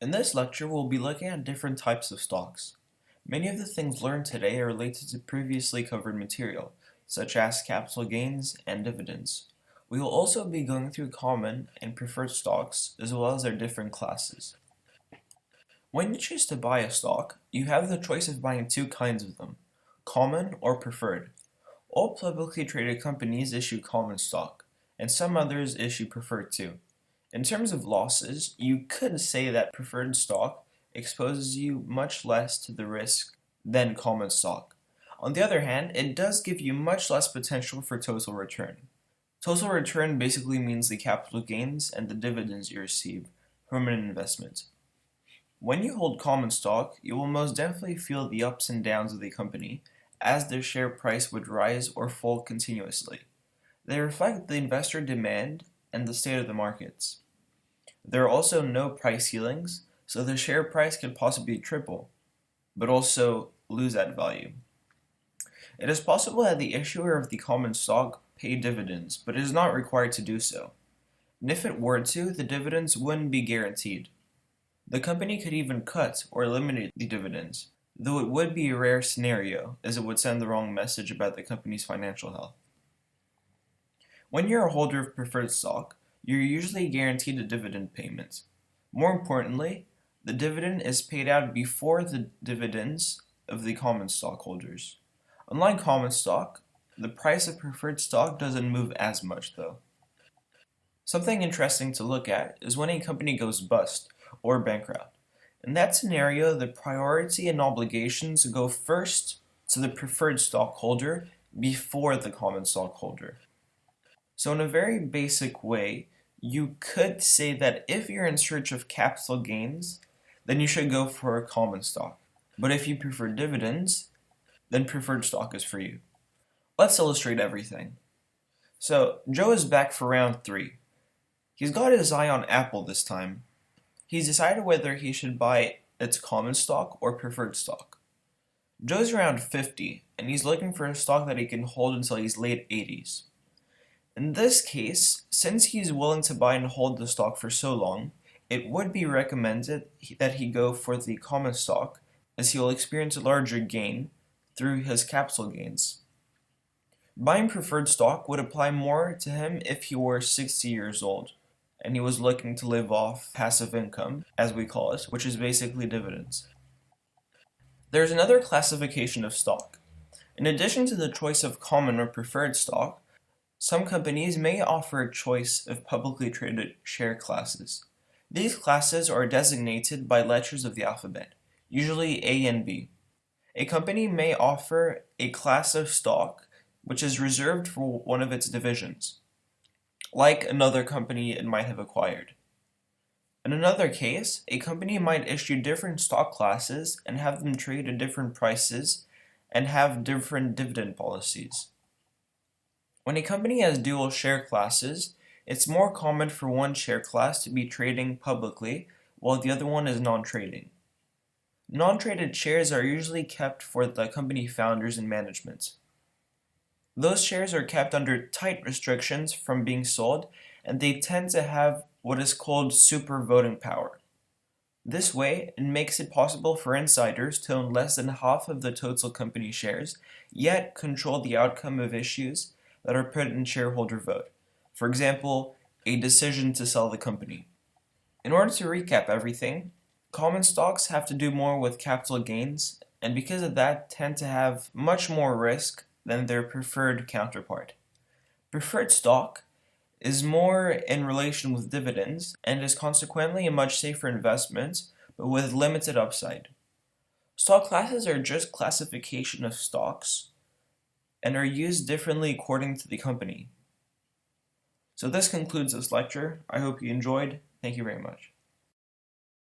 In this lecture, we'll be looking at different types of stocks. Many of the things learned today are related to previously covered material, such as capital gains and dividends. We will also be going through common and preferred stocks, as well as their different classes. When you choose to buy a stock, you have the choice of buying two kinds of them, common or preferred. All publicly traded companies issue common stock, and some others issue preferred too. In terms of losses, you could say that preferred stock exposes you much less to the risk than common stock. On the other hand, it does give you much less potential for total return. Total return basically means the capital gains and the dividends you receive from an investment. When you hold common stock, you will most definitely feel the ups and downs of the company, as their share price would rise or fall continuously. They reflect the investor demand and the state of the markets. There are also no price ceilings, so the share price could possibly triple, but also lose that value. It is possible that the issuer of the common stock pay dividends, but it is not required to do so. And if it were to, the dividends wouldn't be guaranteed. The company could even cut or eliminate the dividends, though it would be a rare scenario, as it would send the wrong message about the company's financial health. When you're a holder of preferred stock, you're usually guaranteed a dividend payment. More importantly, the dividend is paid out before the dividends of the common stockholders. Unlike common stock, the price of preferred stock doesn't move as much though. Something interesting to look at is when a company goes bust or bankrupt. In that scenario, the priority and obligations go first to the preferred stockholder before the common stockholder. So in a very basic way, you could say that if you're in search of capital gains, then you should go for a common stock. But if you prefer dividends, then preferred stock is for you. Let's illustrate everything. So Joe is back for round 3. He's got his eye on Apple this time. He's decided whether he should buy its common stock or preferred stock. Joe's around 50, and he's looking for a stock that he can hold until he's late 80s. In this case, since he's willing to buy and hold the stock for so long, it would be recommended that he go for the common stock, as he will experience a larger gain through his capital gains. Buying preferred stock would apply more to him if he were 60 years old, and he was looking to live off passive income, as we call it, which is basically dividends. There's another classification of stock. In addition to the choice of common or preferred stock, some companies may offer a choice of publicly traded share classes. These classes are designated by letters of the alphabet, usually A and B. A company may offer a class of stock which is reserved for one of its divisions, like another company it might have acquired. In another case, a company might issue different stock classes and have them trade at different prices and have different dividend policies. When a company has dual share classes, it's more common for one share class to be trading publicly while the other one is non-trading. Non-traded shares are usually kept for the company founders and management. Those shares are kept under tight restrictions from being sold, and they tend to have what is called super voting power. This way, it makes it possible for insiders to own less than half of the total company shares, yet control the outcome of issues that are put in shareholder vote. For example, a decision to sell the company. In order to recap everything, common stocks have to do more with capital gains, and because of that tend to have much more risk than their preferred counterpart. Preferred stock is more in relation with dividends and is consequently a much safer investment, but with limited upside. Stock classes are just classification of stocks and are used differently according to the company. So this concludes this lecture. I hope you enjoyed. Thank you very much.